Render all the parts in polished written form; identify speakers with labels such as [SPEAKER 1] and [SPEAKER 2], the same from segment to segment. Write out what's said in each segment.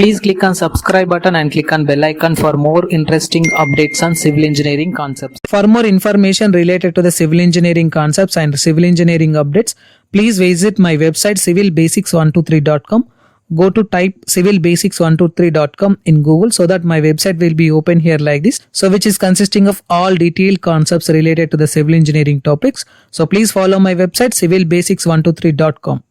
[SPEAKER 1] Please click on subscribe button and click on bell icon for more interesting updates on civil engineering concepts. For more information related to the civil engineering concepts and civil engineering updates, please visit my website civilbasics123.com. Go to type civilbasics123.com in Google so that my website will be open here like this. So which is consisting of all detailed concepts related to the civil engineering topics. So please follow my website civilbasics123.com.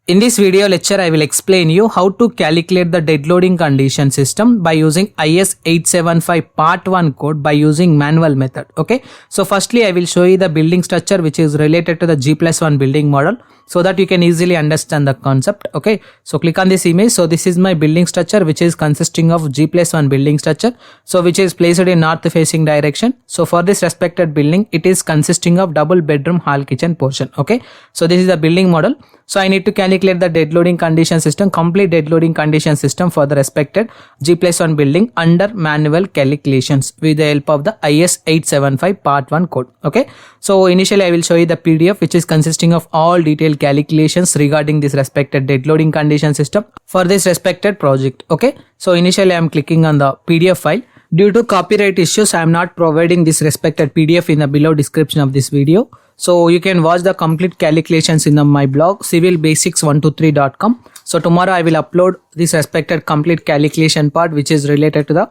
[SPEAKER 1] In this video lecture, I will explain you how to calculate the dead loading condition system by using IS 875 part 1 code by using manual method. Okay. So firstly, I will show you the building structure which is related to the G+1 building model so that you can easily understand the concept. Okay. So click on this image. So this is my building structure which is consisting of G+1 building structure. So which is placed in north facing direction. So for this respected building, it is consisting of double bedroom hall kitchen portion. Okay. So this is the building model. So I need to calculate the dead loading condition system, complete dead loading condition system for the respected G+1 building under manual calculations with the help of the IS 875 part 1 code. Okay. So initially I will show you the PDF which is consisting of all detailed calculations regarding this respected dead loading condition system for this respected project. Okay. So initially I am clicking on the PDF file. Due to copyright issues, I am not providing this respected PDF in the below description of this video. So you can watch the complete calculations in my blog civilbasics123.com. So tomorrow I will upload this respected complete calculation part which is related to the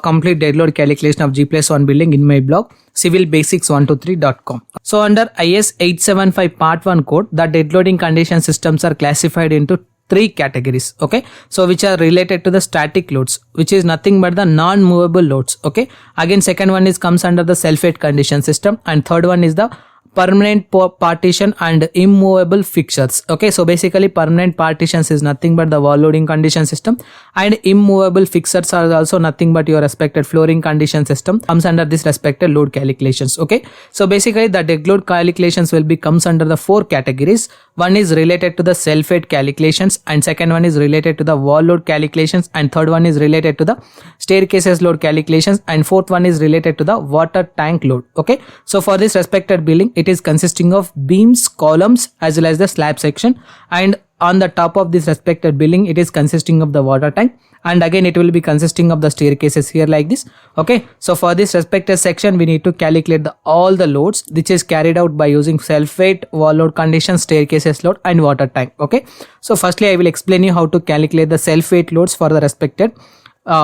[SPEAKER 1] complete dead load calculation of G+1 building in my blog civilbasics123.com. So under IS 875 part 1 code, the dead loading condition systems are classified into 3 categories. Okay. So which are related to the static loads, which is nothing but the non-movable loads. Okay. Again, second one is comes under the self-weight condition system, and third one is the permanent partition and immovable fixtures. Okay, so basically permanent partitions is nothing but the wall loading condition system, and immovable fixtures are also nothing but your respected flooring condition system comes under this respected load calculations. Okay, so basically the dead load calculations will be comes under the 4 categories. One is related to the self-weight calculations, and second one is related to the wall load calculations, and third one is related to the staircases load calculations, and fourth one is related to the water tank load. Okay, so for this respected building, it is consisting of beams, columns as well as the slab section, and on the top of this respected building it is consisting of the water tank, and again it will be consisting of the staircases here like this. Okay, so for this respected section we need to calculate all the loads which is carried out by using self-weight, wall load condition, staircases load and water tank. Okay, so firstly I will explain you how to calculate the self-weight loads for the respected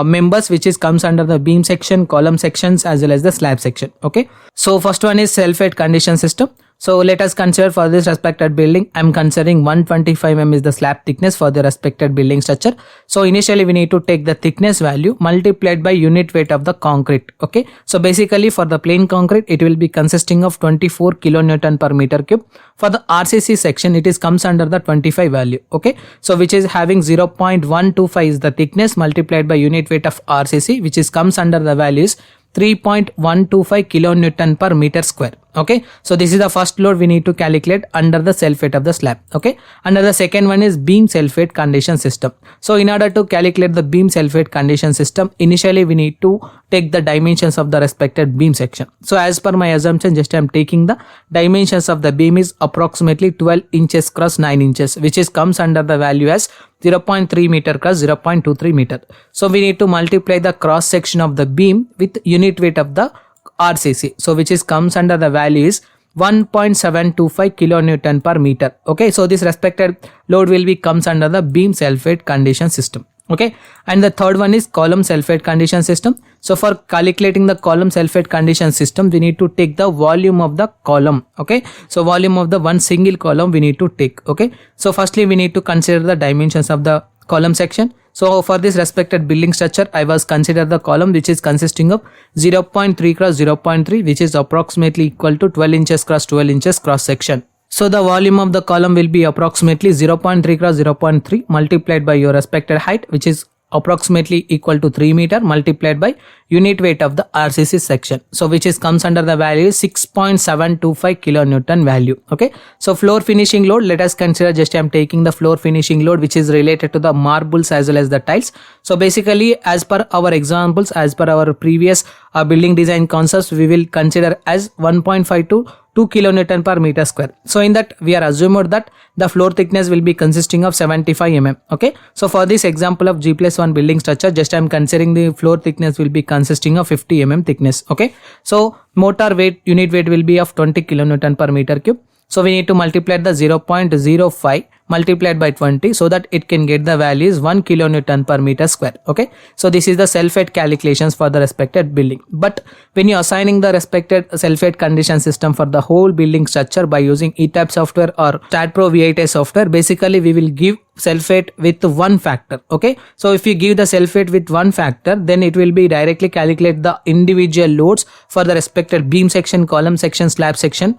[SPEAKER 1] members which is comes under the beam section, column sections as well as the slab section. Okay, so first one is self-weight condition system. So let us consider for this respected building, I am considering 125 mm is the slab thickness for the respected building structure. So initially we need to take the thickness value multiplied by unit weight of the concrete. Okay, so basically for the plain concrete it will be consisting of 24 kilonewton per meter cube. For the RCC section it is comes under the 25 value. Okay, so which is having 0.125 is the thickness multiplied by unit weight of RCC, which is comes under the values 3.125 kilonewton per meter square. Okay, so this is the first load we need to calculate under the self-weight of the slab. Okay, under the second one is beam self-weight condition system. So in order to calculate the beam self-weight condition system, initially we need to take the dimensions of the respected beam section. So as per my assumption, just I am taking the dimensions of the beam is approximately 12 inches cross 9 inches, which is comes under the value as 0.3 meter cross 0.23 meter. So we need to multiply the cross section of the beam with unit weight of the RCC. So which is comes under the value is 1.725 kilonewton per meter. Okay, so this respected load will be comes under the beam self-weight condition system. Okay, and the third one is column self-weight condition system. So for calculating the column self-weight condition system, we need to take the volume of the column. Okay, so volume of the one single column we need to take. Okay, so firstly we need to consider the dimensions of the column section. So for this respected building structure, I was consider the column which is consisting of 0.3 cross 0.3, which is approximately equal to 12 inches cross 12 inches cross section. So the volume of the column will be approximately 0.3 cross 0.3 multiplied by your respected height, which is approximately equal to 3 meter multiplied by unit weight of the RCC section. So which is comes under the value 6.725 kilonewton value. Okay, so floor finishing load, let us consider just I am taking the floor finishing load which is related to the marbles as well as the tiles. So basically as per our examples, as per our previous building design concepts, we will consider as 1.5 to 2 kilonewton per meter square. So in that we are assumed that the floor thickness will be consisting of 75 mm. Okay, so for this example of G+1 building structure, just I am considering the floor thickness will be consisting of 50 mm thickness. Okay, so mortar weight, unit weight will be of 20 kilonewton per meter cube. So we need to multiply the 0.05 multiplied by 20 so that it can get the value is 1 kilonewton per meter square. Okay, so this is the self-weight calculations for the respected building. But when you are assigning the respected self-weight condition system for the whole building structure by using ETAP software or StatPro V8 software, basically we will give self-weight with one factor. Okay, so if you give the self-weight with one factor, then it will be directly calculate the individual loads for the respected beam section, column section, slab section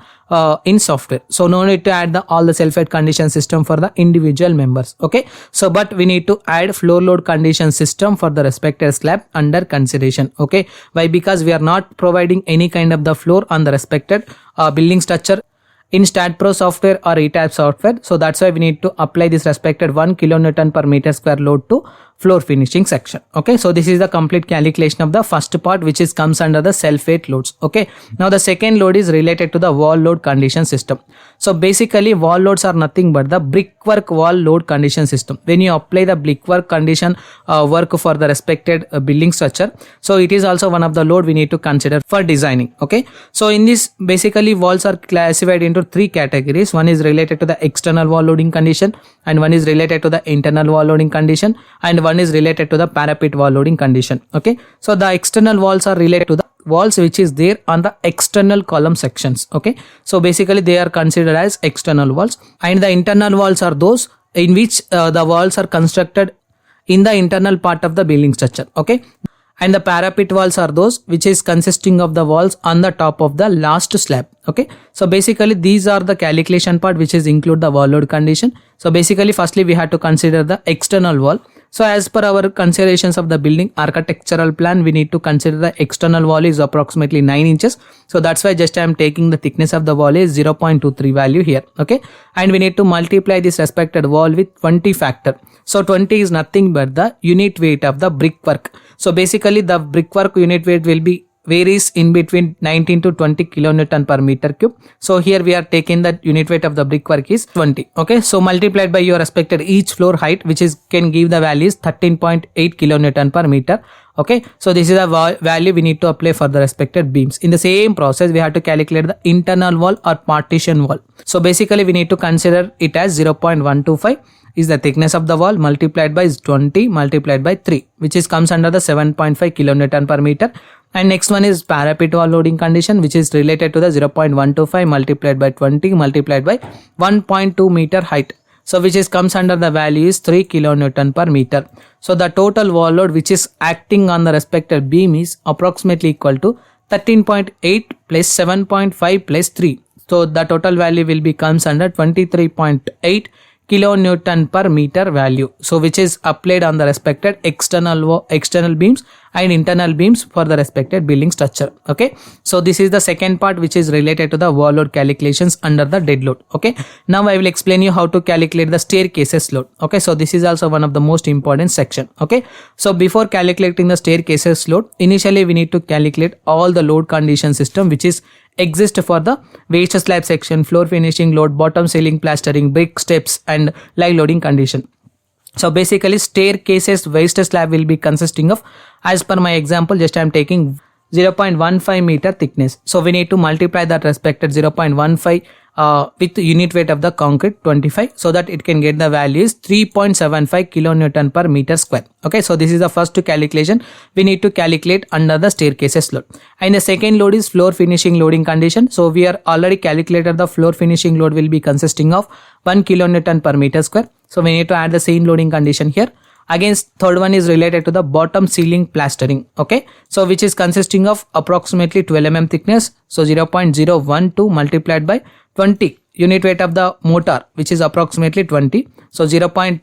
[SPEAKER 1] in software. So no need to add all the self-weight condition system for the individual members. Okay, so but we need to add floor load condition system for the respected slab under consideration. Okay, why? Because we are not providing any kind of the floor on the respected building structure in StatPro software or ETAP software. So that's why we need to apply this respected 1 kilonewton per meter square load to floor finishing section. Okay, so this is the complete calculation of the first part, which is comes under the self-weight loads. Okay, now the second load is related to the wall load condition system. So basically wall loads are nothing but the brickwork wall load condition system. When you apply the brickwork condition work for the respected building structure, so it is also one of the load we need to consider for designing. Okay, so in this basically walls are classified into three categories. One is related to the external wall loading condition, and one is related to the internal wall loading condition, and one is related to the parapet wall loading condition. Okay, so the external walls are related to the walls which is there on the external column sections. Okay, so basically they are considered as external walls, and the internal walls are those in which the walls are constructed in the internal part of the building structure. Okay, and the parapet walls are those which is consisting of the walls on the top of the last slab. Okay, so basically these are the calculation part which is include the wall load condition. So basically firstly we have to consider the external wall. So as per our considerations of the building architectural plan, we need to consider the external wall is approximately 9 inches. So that's why just I am taking the thickness of the wall is 0.23 value here. Okay, and we need to multiply this respected wall with 20 factor. So 20 is nothing but the unit weight of the brickwork. So basically the brickwork unit weight will be varies in between 19 to 20 kilonewton per meter cube. So here we are taking that unit weight of the brickwork is 20. Okay, so multiplied by your respected each floor height, which is can give the value is 13.8 kilonewton per meter. Okay, so this is a value we need to apply for the respected beams. In the same process, we have to calculate the internal wall or partition wall. So basically we need to consider it as 0.125 is the thickness of the wall multiplied by 20 multiplied by 3, which is comes under the 7.5 kilonewton per meter. And next one is parapet wall loading condition, which is related to the 0.125 multiplied by 20 multiplied by 1.2 meter height. So which is comes under the value is 3 kilonewton per meter. So the total wall load which is acting on the respective beam is approximately equal to 13.8 plus 7.5 plus 3. So the total value will be comes under 23.8 kilonewton per meter value. So which is applied on the respected external beams and internal beams for the respected building structure. Okay, so this is the second part which is related to the wall load calculations under the dead load. Okay, now I will explain you how to calculate the staircases load. Okay, so this is also one of the most important section. Okay, so before calculating the staircases load, initially we need to calculate all the load condition system which is exist for the waste slab section, floor finishing load, bottom ceiling plastering, brick steps and live loading condition. So basically staircases waste slab will be consisting of, as per my example, just I am taking 0.15 meter thickness. So we need to multiply that respected 0.15 with unit weight of the concrete 25, so that it can get the value is 3.75 kilonewton per meter square. Okay, so this is the first calculation we need to calculate under the staircases load. And the second load is floor finishing loading condition. So we are already calculated the floor finishing load will be consisting of 1 kilonewton per meter square. So we need to add the same loading condition here. Again, third one is related to the bottom ceiling plastering. Okay, so which is consisting of approximately 12 mm thickness. So 0.012 multiplied by 20 unit weight of the mortar, which is approximately 20. So 0.25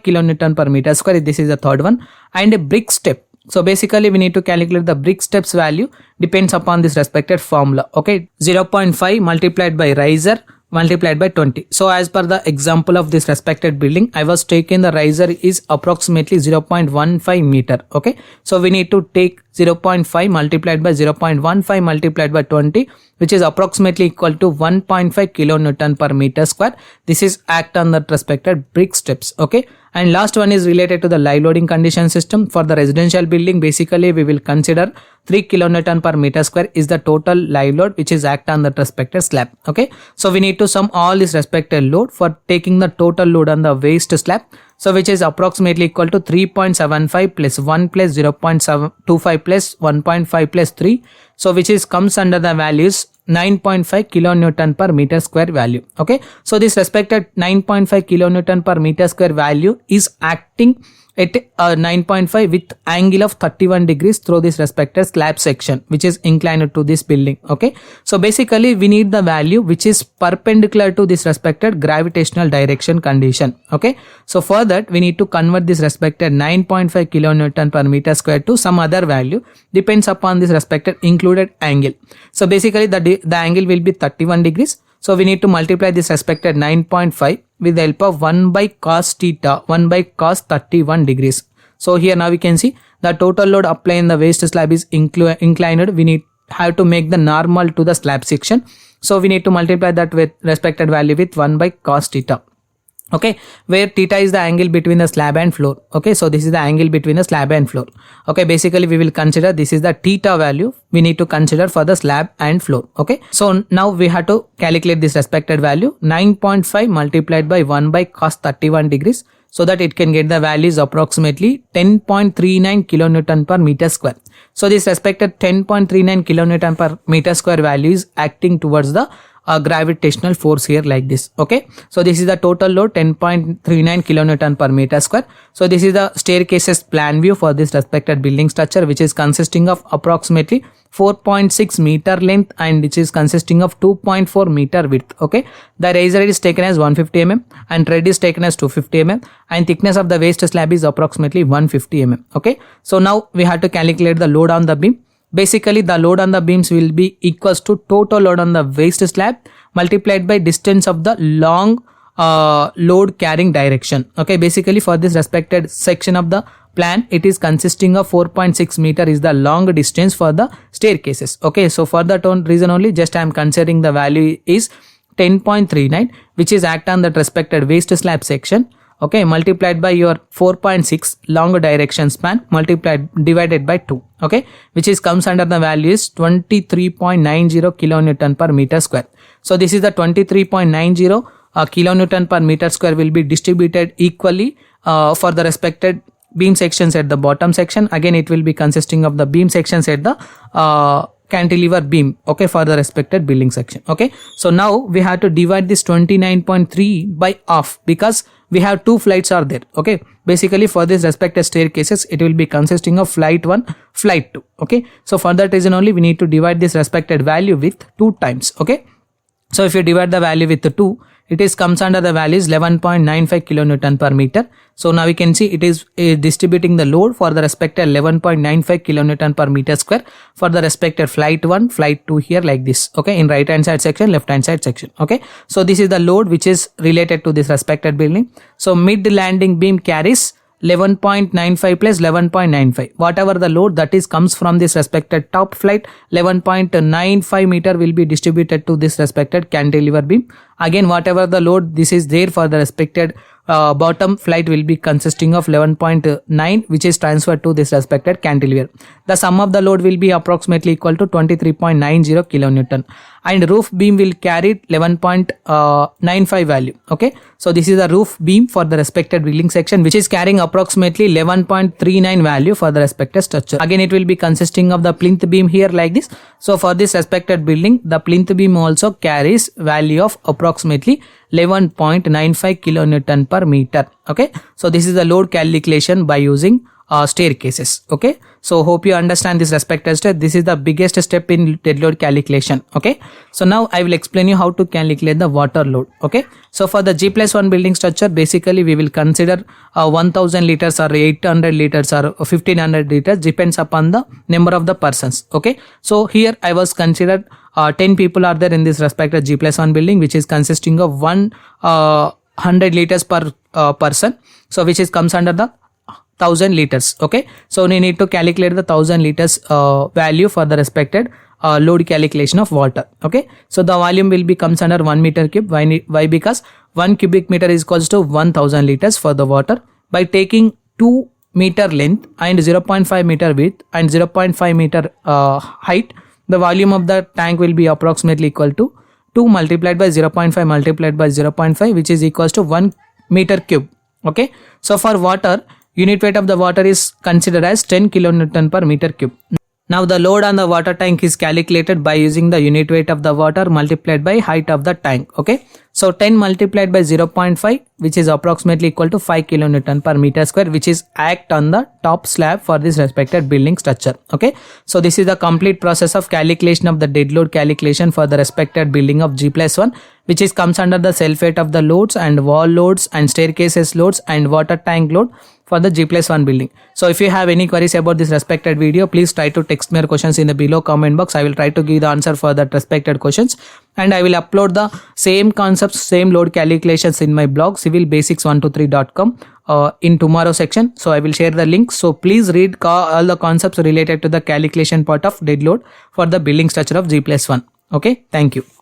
[SPEAKER 1] kilonewton per meter square. This is the third one. And a brick step. So basically we need to calculate the brick steps value depends upon this respected formula. Okay, 0.5 multiplied by riser multiplied by 20. So as per the example of this respected building, I was taking the riser is approximately 0.15 meter. Okay, so we need to take 0.5 multiplied by 0.15 multiplied by 20, which is approximately equal to 1.5 kilonewton per meter square. This is act on the respected brick steps. Okay, and last one is related to the live loading condition system. For the residential building, basically we will consider 3 kilonewton per meter square is the total live load which is act on the respected slab. Okay, so we need to sum all this respected load for taking the total load on the waste slab. So which is approximately equal to 3.75 plus 1 plus 0.725 plus 1.5 plus 3. So which is comes under the values 9.5 kilonewton per meter square value. Okay, so this respected 9.5 kilonewton per meter square value is acting at 9.5 with angle of 31 degrees through this respected slab section which is inclined to this building. Okay, so basically we need the value which is perpendicular to this respected gravitational direction condition. Okay, so for that we need to convert this respected 9.5 kilonewton per meter square to some other value, depends upon this respected included angle. So basically the angle will be 31 degrees. So we need to multiply this respected 9.5 with the help of 1 by cos theta, 1 by cos 31 degrees. So here now we can see the total load applied in the waste slab is inclined. We have to make the normal to the slab section. So we need to multiply that with respected value with 1 by cos theta. Okay, where theta is the angle between the slab and floor. Okay, so this is the angle between the slab and floor. Okay, basically we will consider this is the theta value we need to consider for the slab and floor. Okay, so now we have to calculate this respected value 9.5 multiplied by 1 by cos 31 degrees, so that it can get the values approximately 10.39 kilonewton per meter square. So this respected 10.39 kilonewton per meter square value is acting towards the gravitational force here like this. Okay, so this is the total load 10.39 kilonewton per meter square. So this is the staircases plan view for this respected building structure, which is consisting of approximately 4.6 meter length and which is consisting of 2.4 meter width. Okay, the riser is taken as 150 mm and tread is taken as 250 mm and thickness of the waste slab is approximately 150 mm. Okay, so now we have to calculate the load on the beam. Basically the load on the beams will be equals to total load on the waste slab multiplied by distance of the long load carrying direction. Okay, basically for this respected section of the plan, it is consisting of 4.6 meter is the long distance for the staircases. Okay, so for that reason only just I am considering the value is 10.39 which is act on that respected waste slab section. Okay, multiplied by your 4.6 long direction span divided by 2. Okay, which is comes under the value is 23.90 kilonewton per meter square. So this is the 23.90 kilonewton per meter square will be distributed equally for the respected beam sections at the bottom section. Again it will be consisting of the beam sections at the cantilever beam. Okay, for the respected building section. Okay, so now we have to divide this 29.3 by half because we have two flights are there. Okay, basically for this respected staircases it will be consisting of flight 1, flight 2. Okay, so for that reason only we need to divide this respected value with 2 times. Okay, so if you divide the value with the 2, it is comes under the value is 11.95 kilonewton per meter. So now we can see it is distributing the load for the respected 11.95 kilonewton per meter square for the respected flight 1, flight 2 here like this. Okay, in right hand side section, left hand side section. Okay, so this is the load which is related to this respected building. So mid landing beam carries 11.95 plus 11.95, whatever the load that is comes from this respected top flight, 11.95 meter will be distributed to this respected cantilever beam. Again whatever the load this is there for the respected bottom flight will be consisting of 11.9 which is transferred to this respected cantilever. The sum of the load will be approximately equal to 23.90 kilonewton and roof beam will carry 11.95 value. Okay, so this is the roof beam for the respected building section which is carrying approximately 11.39 value for the respected structure. Again it will be consisting of the plinth beam here like this. So for this respected building the plinth beam also carries value of approximately 11.95 kilonewton per meter. Okay, so this is the load calculation by using staircases. Okay, so hope you understand this respected step. This is the biggest step in dead load calculation. Okay, so now I will explain you how to calculate the water load. Okay, so for the G+1 building structure basically we will consider 1000 liters or 800 liters or 1500 liters, depends upon the number of the persons. Okay, so here I was considered 10 people are there in this respected G+1 building which is consisting of 100 liters per person. So which is comes under the 1000 liters. Okay, so we need to calculate the 1000 liters value for the respected load calculation of water. Okay, so the volume will be comes under 1 meter cube. Why? Because 1 cubic meter is equals to 1000 liters for the water. By taking 2 meter length and 0.5 meter width and 0.5 meter height, the volume of the tank will be approximately equal to 2 multiplied by 0.5 multiplied by 0.5, which is equals to 1 meter cube. Okay, so for water, unit weight of the water is considered as 10 kilonewton per meter cube. Now the load on the water tank is calculated by using the unit weight of the water multiplied by height of the tank. Okay, so 10 multiplied by 0.5, which is approximately equal to 5 kilonewton per meter square, which is act on the top slab for this respected building structure. Okay, so this is the complete process of calculation of the dead load calculation for the respected building of G+1, which is comes under the self weight of the loads and wall loads and staircases loads and water tank load for the G+1 building. So if you have any queries about this respected video, please try to text me your questions in the below comment box. I will try to give the answer for that respected questions, and I will upload the same concepts, same load calculations in my blog civilbasics123.com in tomorrow section. So I will share the link. So please read all the concepts related to the calculation part of dead load for the building structure of G+1. Okay, thank you.